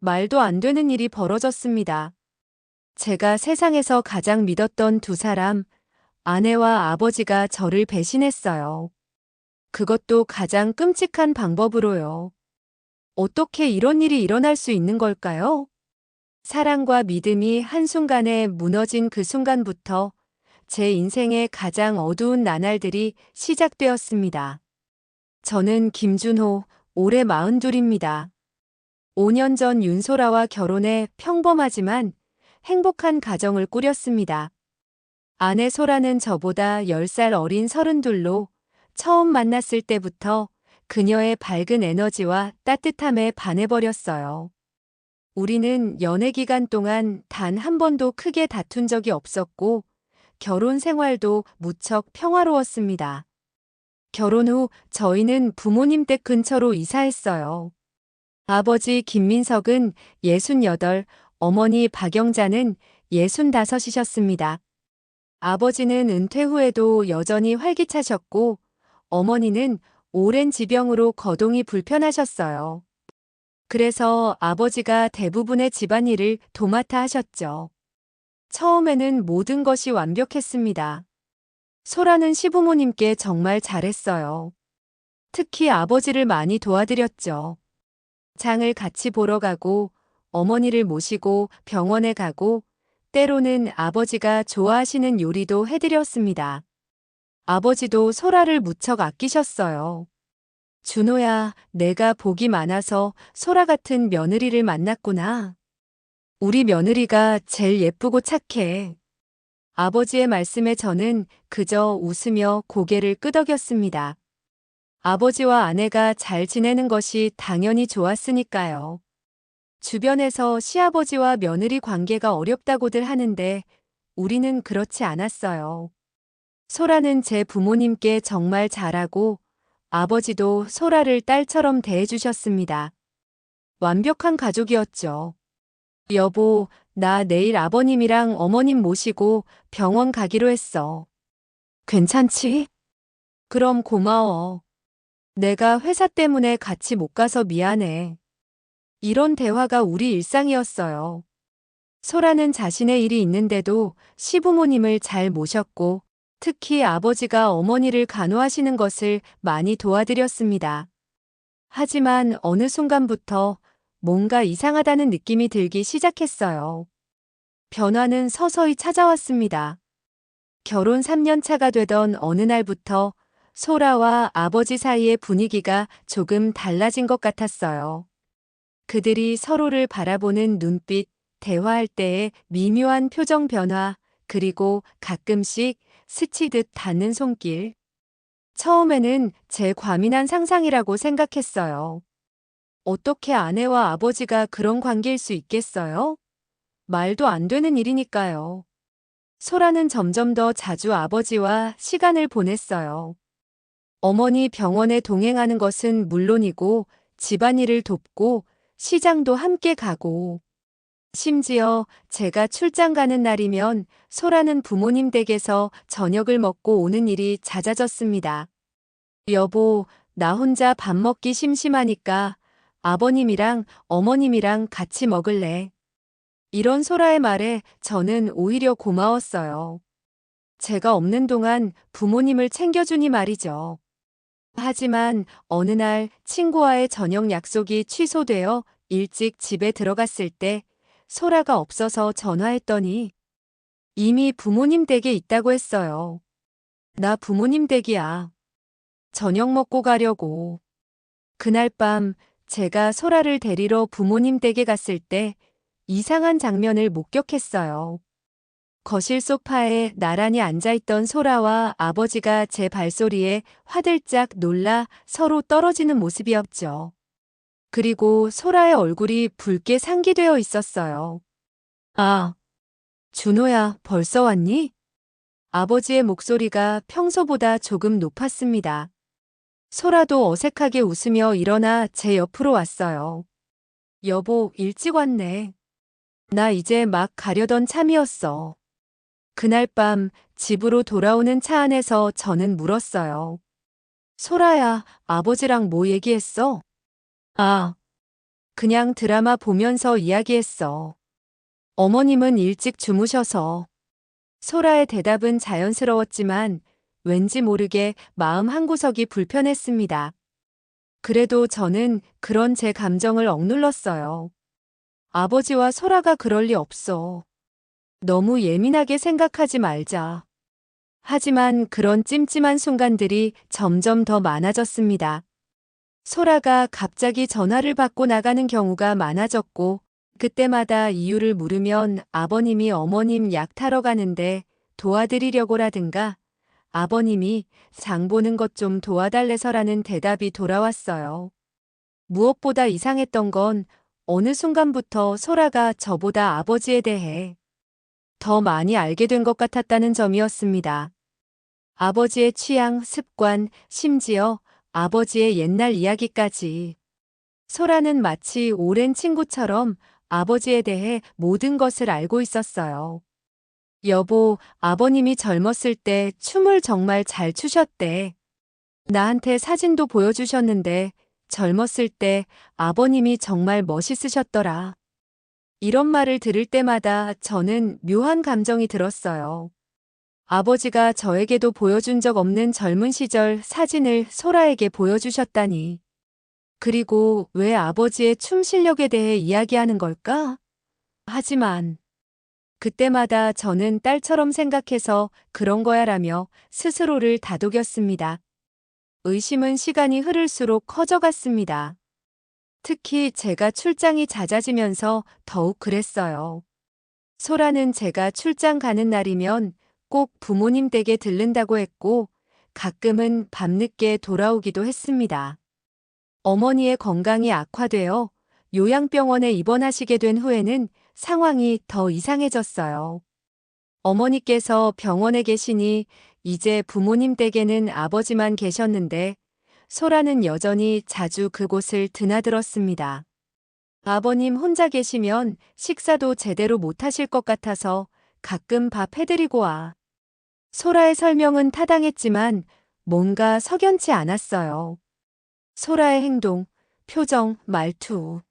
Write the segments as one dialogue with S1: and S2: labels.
S1: 말도 안 되는 일이 벌어졌습니다. 제가 세상에서 가장 믿었던 두 사람, 아내와 아버지가 저를 배신했어요. 그것도 가장 끔찍한 방법으로요. 어떻게 이런 일이 일어날 수 있는 걸까요? 사랑과 믿음이 한순간에 무너진 그 순간부터 제 인생의 가장 어두운 나날들이 시작되었습니다. 저는 김준호, 올해 42입니다. 5년 전 윤소라와 결혼해 평범하지만 행복한 가정을 꾸렸습니다. 아내 소라는 저보다 10살 어린 32로 처음 만났을 때부터 그녀의 밝은 에너지와 따뜻함에 반해버렸어요. 우리는 연애 기간 동안 단 한 번도 크게 다툰 적이 없었고 결혼 생활도 무척 평화로웠습니다. 결혼 후 저희는 부모님 댁 근처로 이사했어요. 아버지 김민석은 68, 어머니 박영자는 65이셨습니다. 아버지는 은퇴 후에도 여전히 활기차셨고 어머니는 오랜 지병으로 거동이 불편하셨어요. 그래서 아버지가 대부분의 집안일을 도맡아 하셨죠. 처음에는 모든 것이 완벽했습니다. 소라는 시부모님께 정말 잘했어요. 특히 아버지를 많이 도와드렸죠. 장을 같이 보러 가고 어머니를 모시고 병원에 가고 때로는 아버지가 좋아하시는 요리도 해드렸습니다. 아버지도 소라를 무척 아끼셨어요. 준호야, 내가 복이 많아서 소라 같은 며느리를 만났구나. 우리 며느리가 제일 예쁘고 착해. 아버지의 말씀에 저는 그저 웃으며 고개를 끄덕였습니다. 아버지와 아내가 잘 지내는 것이 당연히 좋았으니까요. 주변에서 시아버지와 며느리 관계가 어렵다고들 하는데 우리는 그렇지 않았어요. 소라는 제 부모님께 정말 잘하고 아버지도 소라를 딸처럼 대해주셨습니다. 완벽한 가족이었죠. 여보, 나 내일 아버님이랑 어머님 모시고 병원 가기로 했어. 괜찮지? 그럼 고마워. 내가 회사 때문에 같이 못 가서 미안해. 이런 대화가 우리 일상이었어요. 소라는 자신의 일이 있는데도 시부모님을 잘 모셨고 특히 아버지가 어머니를 간호하시는 것을 많이 도와드렸습니다. 하지만 어느 순간부터 뭔가 이상하다는 느낌이 들기 시작했어요. 변화는 서서히 찾아왔습니다. 결혼 3년 차가 되던 어느 날부터 소라와 아버지 사이의 분위기가 조금 달라진 것 같았어요. 그들이 서로를 바라보는 눈빛, 대화할 때의 미묘한 표정 변화, 그리고 가끔씩 스치듯 닿는 손길. 처음에는 제 과민한 상상이라고 생각했어요. 어떻게 아내와 아버지가 그런 관계일 수 있겠어요? 말도 안 되는 일이니까요. 소라는 점점 더 자주 아버지와 시간을 보냈어요. 어머니 병원에 동행하는 것은 물론이고 집안일을 돕고 시장도 함께 가고 심지어 제가 출장 가는 날이면 소라는 부모님 댁에서 저녁을 먹고 오는 일이 잦아졌습니다. 여보, 나 혼자 밥 먹기 심심하니까 아버님이랑 어머님이랑 같이 먹을래. 이런 소라의 말에 저는 오히려 고마웠어요. 제가 없는 동안 부모님을 챙겨주니 말이죠. 하지만 어느 날 친구와의 저녁 약속이 취소되어 일찍 집에 들어갔을 때 소라가 없어서 전화했더니 이미 부모님 댁에 있다고 했어요. 나 부모님 댁이야. 저녁 먹고 가려고. 그날 밤 제가 소라를 데리러 부모님 댁에 갔을 때 이상한 장면을 목격했어요. 거실 소파에 나란히 앉아있던 소라와 아버지가 제 발소리에 화들짝 놀라 서로 떨어지는 모습이었죠. 그리고 소라의 얼굴이 붉게 상기되어 있었어요. 아, 준호야, 벌써 왔니? 아버지의 목소리가 평소보다 조금 높았습니다. 소라도 어색하게 웃으며 일어나 제 옆으로 왔어요. 여보, 일찍 왔네. 나 이제 막 가려던 참이었어. 그날 밤 집으로 돌아오는 차 안에서 저는 물었어요. 소라야, 아버지랑 뭐 얘기했어? 아, 그냥 드라마 보면서 이야기했어. 어머님은 일찍 주무셔서. 소라의 대답은 자연스러웠지만 왠지 모르게 마음 한구석이 불편했습니다. 그래도 저는 그런 제 감정을 억눌렀어요. 아버지와 소라가 그럴 리 없어. 너무 예민하게 생각하지 말자. 하지만 그런 찜찜한 순간들이 점점 더 많아졌습니다. 소라가 갑자기 전화를 받고 나가는 경우가 많아졌고, 그때마다 이유를 물으면 아버님이 어머님 약 타러 가는데 도와드리려고라든가, 아버님이 장 보는 것 좀 도와달래서라는 대답이 돌아왔어요. 무엇보다 이상했던 건 어느 순간부터 소라가 저보다 아버지에 대해 더 많이 알게 된 것 같았다는 점이었습니다. 아버지의 취향, 습관, 심지어 아버지의 옛날 이야기까지. 소라는 마치 오랜 친구처럼 아버지에 대해 모든 것을 알고 있었어요. 여보, 아버님이 젊었을 때 춤을 정말 잘 추셨대. 나한테 사진도 보여주셨는데 젊었을 때 아버님이 정말 멋있으셨더라. 이런 말을 들을 때마다 저는 묘한 감정이 들었어요. 아버지가 저에게도 보여준 적 없는 젊은 시절 사진을 소라에게 보여주셨다니. 그리고 왜 아버지의 춤 실력에 대해 이야기하는 걸까? 하지만 그때마다 저는 딸처럼 생각해서 그런 거야라며 스스로를 다독였습니다. 의심은 시간이 흐를수록 커져갔습니다. 특히 제가 출장이 잦아지면서 더욱 그랬어요. 소라는 제가 출장 가는 날이면 꼭 부모님 댁에 들른다고 했고, 가끔은 밤늦게 돌아오기도 했습니다. 어머니의 건강이 악화되어 요양병원에 입원하시게 된 후에는 상황이 더 이상해졌어요. 어머니께서 병원에 계시니 이제 부모님 댁에는 아버지만 계셨는데 소라는 여전히 자주 그곳을 드나들었습니다. 아버님 혼자 계시면 식사도 제대로 못하실 것 같아서 가끔 밥 해드리고 와. 소라의 설명은 타당했지만 뭔가 석연치 않았어요. 소라의 행동, 표정, 말투.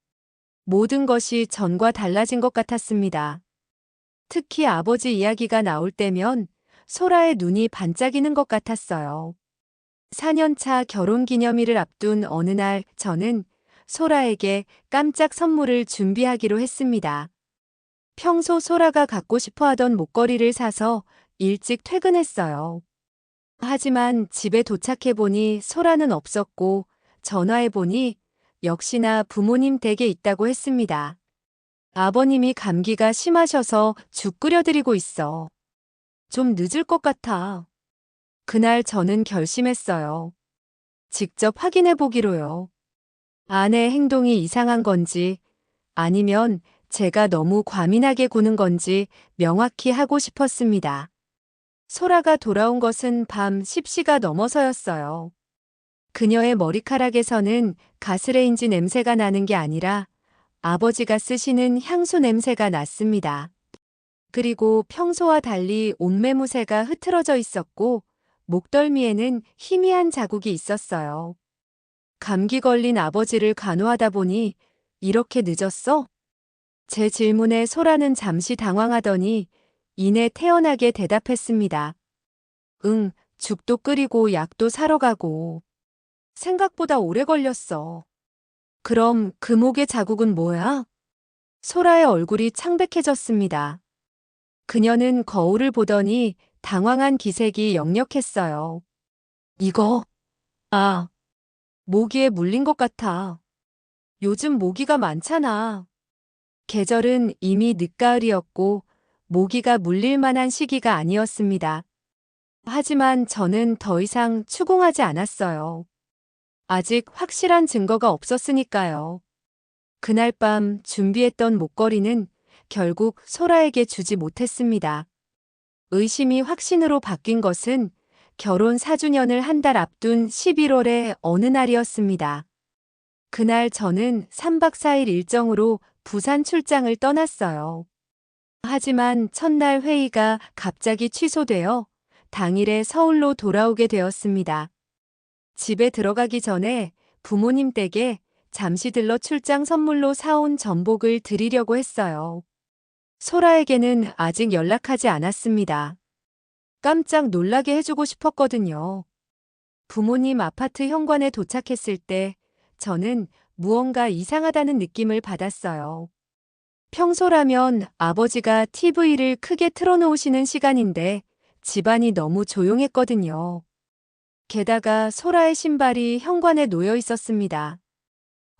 S1: 모든 것이 전과 달라진 것 같았습니다. 특히 아버지 이야기가 나올 때면 소라의 눈이 반짝이는 것 같았어요. 4년차 결혼 기념일을 앞둔 어느 날 저는 소라에게 깜짝 선물을 준비하기로 했습니다. 평소 소라가 갖고 싶어 하던 목걸이를 사서 일찍 퇴근했어요. 하지만 집에 도착해보니 소라는 없었고 전화해보니 역시나 부모님 댁에 있다고 했습니다. 아버님이 감기가 심하셔서 죽 끓여드리고 있어. 좀 늦을 것 같아. 그날 저는 결심했어요. 직접 확인해 보기로요. 아내의 행동이 이상한 건지 아니면 제가 너무 과민하게 구는 건지 명확히 하고 싶었습니다. 소라가 돌아온 것은 밤 10시가 넘어서였어요. 그녀의 머리카락에서는 가스레인지 냄새가 나는 게 아니라 아버지가 쓰시는 향수 냄새가 났습니다. 그리고 평소와 달리 옷매무새가 흐트러져 있었고 목덜미에는 희미한 자국이 있었어요. 감기 걸린 아버지를 간호하다 보니 이렇게 늦었어? 제 질문에 소라는 잠시 당황하더니 이내 태연하게 대답했습니다. 응, 죽도 끓이고 약도 사러 가고. 생각보다 오래 걸렸어. 그럼 그 목의 자국은 뭐야? 소라의 얼굴이 창백해졌습니다. 그녀는 거울을 보더니 당황한 기색이 역력했어요. 이거, 아, 모기에 물린 것 같아. 요즘 모기가 많잖아. 계절은 이미 늦가을이었고 모기가 물릴 만한 시기가 아니었습니다. 하지만 저는 더 이상 추궁하지 않았어요. 아직 확실한 증거가 없었으니까요. 그날 밤 준비했던 목걸이는 결국 소라에게 주지 못했습니다. 의심이 확신으로 바뀐 것은 결혼 4주년을 한 달 앞둔 11월의 어느 날이었습니다. 그날 저는 3박 4일 일정으로 부산 출장을 떠났어요. 하지만 첫날 회의가 갑자기 취소되어 당일에 서울로 돌아오게 되었습니다. 집에 들어가기 전에 부모님 댁에 잠시 들러 출장 선물로 사온 전복을 드리려고 했어요. 소라에게는 아직 연락하지 않았습니다. 깜짝 놀라게 해주고 싶었거든요. 부모님 아파트 현관에 도착했을 때 저는 무언가 이상하다는 느낌을 받았어요. 평소라면 아버지가 TV를 크게 틀어놓으시는 시간인데 집안이 너무 조용했거든요. 게다가 소라의 신발이 현관에 놓여 있었습니다.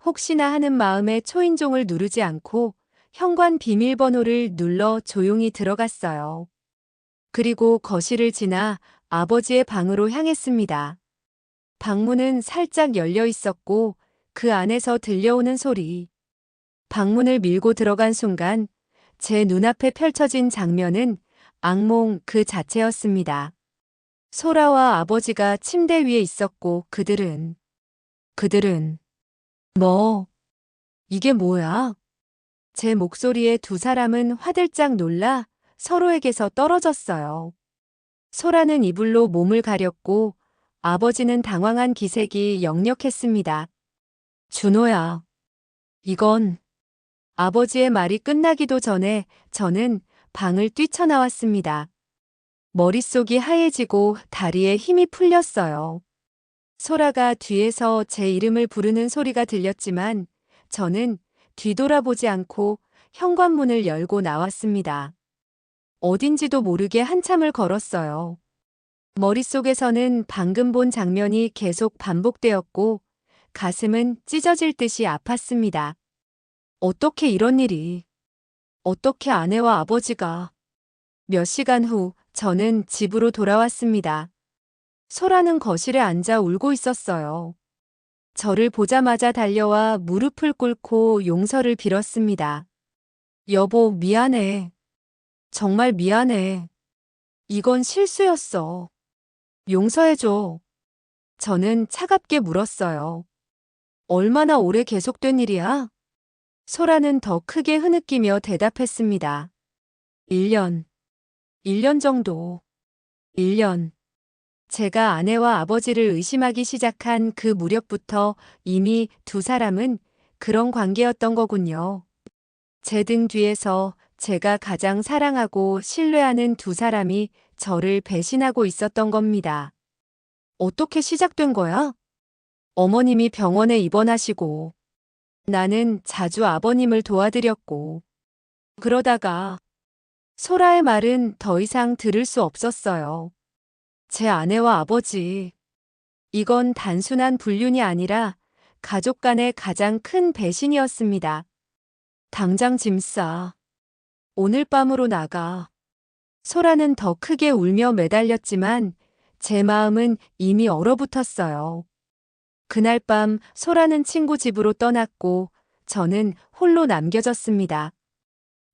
S1: 혹시나 하는 마음에 초인종을 누르지 않고 현관 비밀번호를 눌러 조용히 들어갔어요. 그리고 거실을 지나 아버지의 방으로 향했습니다. 방문은 살짝 열려 있었고 그 안에서 들려오는 소리. 방문을 밀고 들어간 순간 제 눈앞에 펼쳐진 장면은 악몽 그 자체였습니다. 소라와 아버지가 침대 위에 있었고 그들은 뭐, 이게 뭐야? 제 목소리에 두 사람은 화들짝 놀라 서로에게서 떨어졌어요. 소라는 이불로 몸을 가렸고 아버지는 당황한 기색이 역력했습니다. 준호야, 이건 아버지의 말이 끝나기도 전에 저는 방을 뛰쳐나왔습니다. 머릿속이 하얘지고 다리에 힘이 풀렸어요. 소라가 뒤에서 제 이름을 부르는 소리가 들렸지만 저는 뒤돌아보지 않고 현관문을 열고 나왔습니다. 어딘지도 모르게 한참을 걸었어요. 머릿속에서는 방금 본 장면이 계속 반복되었고 가슴은 찢어질 듯이 아팠습니다. 어떻게 이런 일이? 어떻게 아내와 아버지가? 몇 시간 후 저는 집으로 돌아왔습니다. 소라는 거실에 앉아 울고 있었어요. 저를 보자마자 달려와 무릎을 꿇고 용서를 빌었습니다. 여보, 미안해. 정말 미안해. 이건 실수였어. 용서해줘. 저는 차갑게 물었어요. 얼마나 오래 계속된 일이야? 소라는 더 크게 흐느끼며 대답했습니다. 1년. 1년 정도. 1년. 제가 아내와 아버지를 의심하기 시작한 그 무렵부터 이미 두 사람은 그런 관계였던 거군요. 제 등 뒤에서 제가 가장 사랑하고 신뢰하는 두 사람이 저를 배신하고 있었던 겁니다. 어떻게 시작된 거야? 어머님이 병원에 입원하시고, 나는 자주 아버님을 도와드렸고, 그러다가 소라의 말은 더 이상 들을 수 없었어요. 제 아내와 아버지, 이건 단순한 불륜이 아니라 가족 간의 가장 큰 배신이었습니다. 당장 짐 싸. 오늘 밤으로 나가. 소라는 더 크게 울며 매달렸지만 제 마음은 이미 얼어붙었어요. 그날 밤 소라는 친구 집으로 떠났고 저는 홀로 남겨졌습니다.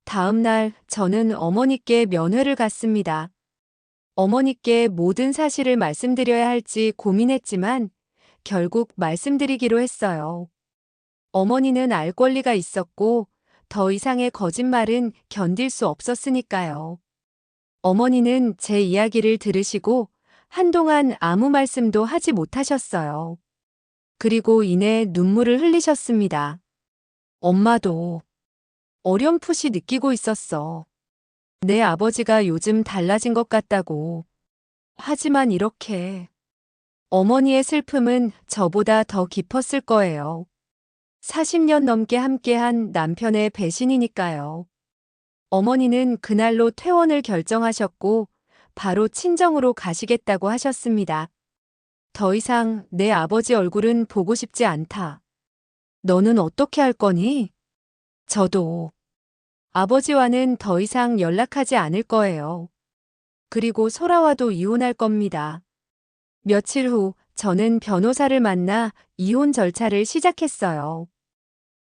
S1: 다음 날 저는 어머니께 면회를 갔습니다. 어머니께 모든 사실을 말씀드려야 할지 고민했지만 결국 말씀드리기로 했어요. 어머니는 알 권리가 있었고 더 이상의 거짓말은 견딜 수 없었으니까요. 어머니는 제 이야기를 들으시고 한동안 아무 말씀도 하지 못하셨어요. 그리고 이내 눈물을 흘리셨습니다. 엄마도 어렴풋이 느끼고 있었어. 내 아버지가 요즘 달라진 것 같다고. 하지만 이렇게 어머니의 슬픔은 저보다 더 깊었을 거예요. 40년 넘게 함께한 남편의 배신이니까요. 어머니는 그날로 퇴원을 결정하셨고 바로 친정으로 가시겠다고 하셨습니다. 더 이상 내 아버지 얼굴은 보고 싶지 않다. 너는 어떻게 할 거니? 저도 아버지와는 더 이상 연락하지 않을 거예요. 그리고 소라와도 이혼할 겁니다. 며칠 후 저는 변호사를 만나 이혼 절차를 시작했어요.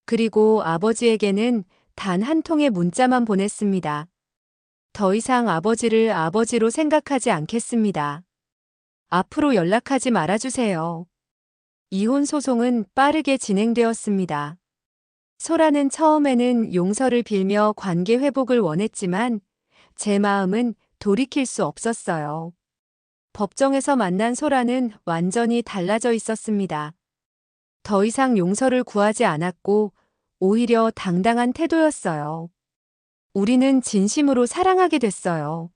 S1: 그리고 아버지에게는 단 한 통의 문자만 보냈습니다. 더 이상 아버지를 아버지로 생각하지 않겠습니다. 앞으로 연락하지 말아주세요. 이혼 소송은 빠르게 진행되었습니다. 소라는 처음에는 용서를 빌며 관계 회복을 원했지만 제 마음은 돌이킬 수 없었어요. 법정에서 만난 소라는 완전히 달라져 있었습니다. 더 이상 용서를 구하지 않았고 오히려 당당한 태도였어요. 우리는 진심으로 사랑하게 됐어요.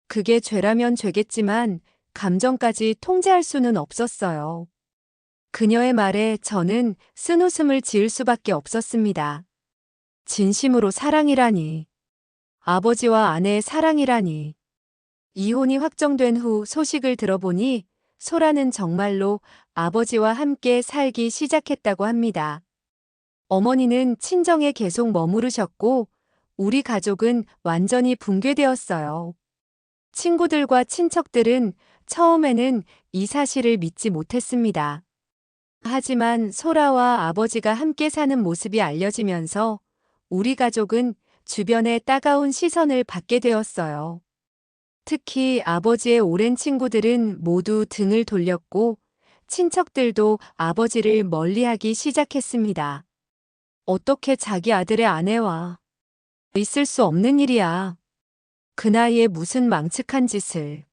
S1: 그게 죄라면 죄겠지만 감정까지 통제할 수는 없었어요. 그녀의 말에 저는 쓴웃음을 지을 수밖에 없었습니다. 진심으로 사랑이라니. 아버지와 아내의 사랑이라니. 이혼이 확정된 후 소식을 들어보니 소라는 정말로 아버지와 함께 살기 시작했다고 합니다. 어머니는 친정에 계속 머무르셨고 우리 가족은 완전히 붕괴되었어요. 친구들과 친척들은 처음에는 이 사실을 믿지 못했습니다. 하지만 소라와 아버지가 함께 사는 모습이 알려지면서 우리 가족은 주변의 따가운 시선을 받게 되었어요. 특히 아버지의 오랜 친구들은 모두 등을 돌렸고 친척들도 아버지를 멀리하기 시작했습니다. 어떻게 자기 아들의 아내와 있을 수 없는 일이야. 그 나이에 무슨 망측한 짓을.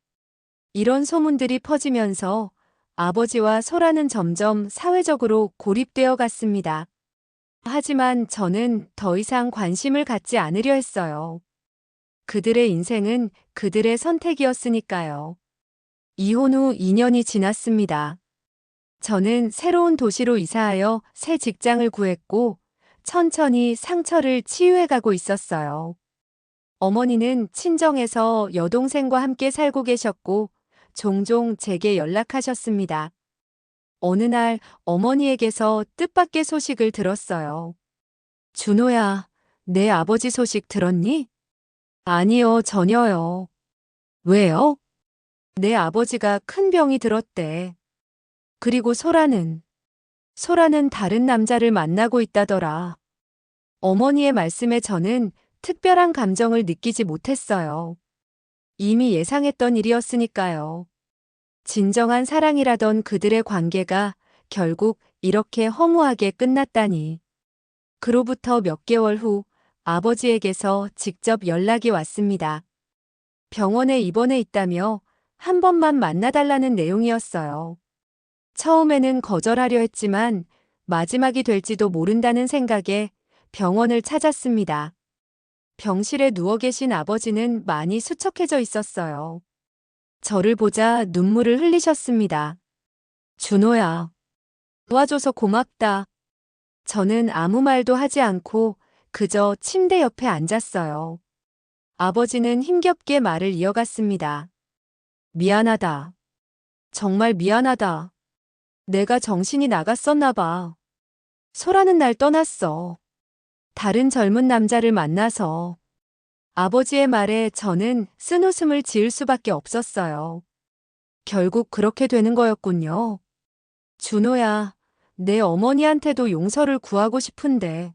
S1: 이런 소문들이 퍼지면서 아버지와 소라는 점점 사회적으로 고립되어 갔습니다. 하지만 저는 더 이상 관심을 갖지 않으려 했어요. 그들의 인생은 그들의 선택이었으니까요. 이혼 후 2년이 지났습니다. 저는 새로운 도시로 이사하여 새 직장을 구했고 천천히 상처를 치유해가고 있었어요. 어머니는 친정에서 여동생과 함께 살고 계셨고 종종 제게 연락하셨습니다. 어느 날 어머니에게서 뜻밖의 소식을 들었어요. 준호야, 내 아버지 소식 들었니? 아니요, 전혀요. 왜요? 내 아버지가 큰 병이 들었대. 그리고 소라는 다른 남자를 만나고 있다더라. 어머니의 말씀에 저는 특별한 감정을 느끼지 못했어요. 이미 예상했던 일이었으니까요. 진정한 사랑이라던 그들의 관계가 결국 이렇게 허무하게 끝났다니. 그로부터 몇 개월 후 아버지에게서 직접 연락이 왔습니다. 병원에 입원해 있다며 한 번만 만나달라는 내용이었어요. 처음에는 거절하려 했지만 마지막이 될지도 모른다는 생각에 병원을 찾았습니다. 병실에 누워 계신 아버지는 많이 수척해져 있었어요. 저를 보자 눈물을 흘리셨습니다. 준호야, 도와줘서 고맙다. 저는 아무 말도 하지 않고 그저 침대 옆에 앉았어요. 아버지는 힘겹게 말을 이어갔습니다. 미안하다. 정말 미안하다. 내가 정신이 나갔었나 봐. 소라는 날 떠났어. 다른 젊은 남자를 만나서. 아버지의 말에 저는 쓴웃음을 지을 수밖에 없었어요. 결국 그렇게 되는 거였군요. 준호야, 내 어머니한테도 용서를 구하고 싶은데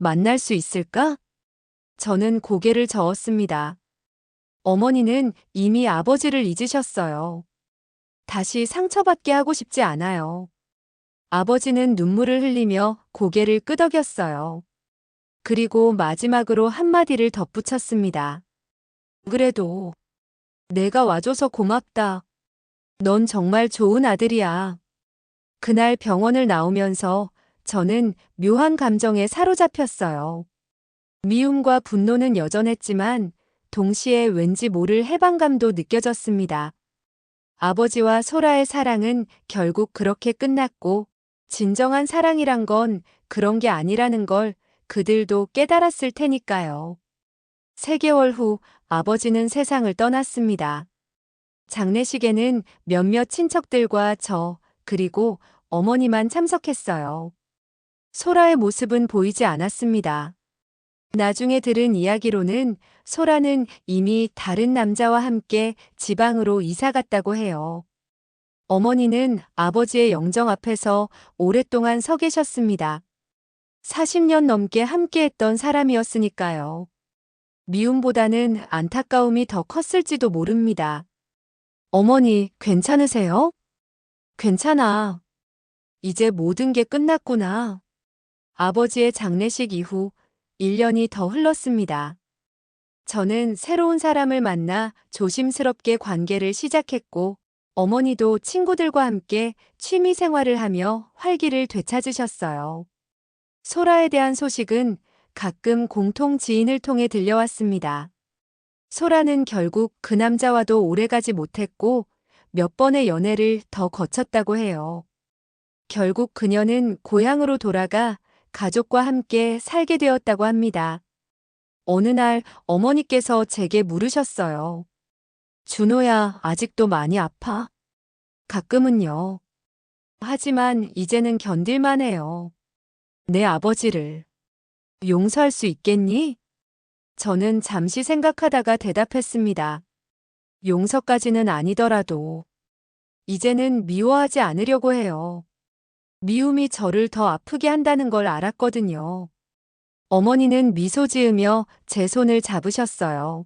S1: 만날 수 있을까? 저는 고개를 저었습니다. 어머니는 이미 아버지를 잊으셨어요. 다시 상처받게 하고 싶지 않아요. 아버지는 눈물을 흘리며 고개를 끄덕였어요. 그리고 마지막으로 한마디를 덧붙였습니다. 그래도 내가 와줘서 고맙다. 넌 정말 좋은 아들이야. 그날 병원을 나오면서 저는 묘한 감정에 사로잡혔어요. 미움과 분노는 여전했지만 동시에 왠지 모를 해방감도 느껴졌습니다. 아버지와 소라의 사랑은 결국 그렇게 끝났고 진정한 사랑이란 건 그런 게 아니라는 걸 그들도 깨달았을 테니까요. 3개월 후 아버지는 세상을 떠났습니다. 장례식에는 몇몇 친척들과 저, 그리고 어머니만 참석했어요. 소라의 모습은 보이지 않았습니다. 나중에 들은 이야기로는 소라는 이미 다른 남자와 함께 지방으로 이사 갔다고 해요. 어머니는 아버지의 영정 앞에서 오랫동안 서 계셨습니다. 40년 넘게 함께했던 사람이었으니까요. 미움보다는 안타까움이 더 컸을지도 모릅니다. 어머니, 괜찮으세요? 괜찮아. 이제 모든 게 끝났구나. 아버지의 장례식 이후 1년이 더 흘렀습니다. 저는 새로운 사람을 만나 조심스럽게 관계를 시작했고 어머니도 친구들과 함께 취미 생활을 하며 활기를 되찾으셨어요. 소라에 대한 소식은 가끔 공통 지인을 통해 들려왔습니다. 소라는 결국 그 남자와도 오래가지 못했고 몇 번의 연애를 더 거쳤다고 해요. 결국 그녀는 고향으로 돌아가 가족과 함께 살게 되었다고 합니다. 어느 날 어머니께서 제게 물으셨어요. 준호야, 아직도 많이 아파? 가끔은요. 하지만 이제는 견딜만 해요. 내 아버지를 용서할 수 있겠니? 저는 잠시 생각하다가 대답했습니다. 용서까지는 아니더라도 이제는 미워하지 않으려고 해요. 미움이 저를 더 아프게 한다는 걸 알았거든요. 어머니는 미소 지으며 제 손을 잡으셨어요.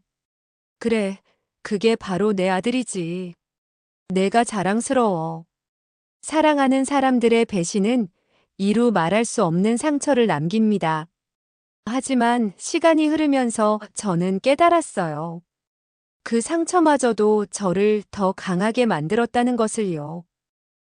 S1: 그래, 그게 바로 내 아들이지. 내가 자랑스러워. 사랑하는 사람들의 배신은 이루 말할 수 없는 상처를 남깁니다. 하지만 시간이 흐르면서 저는 깨달았어요. 그 상처마저도 저를 더 강하게 만들었다는 것을요.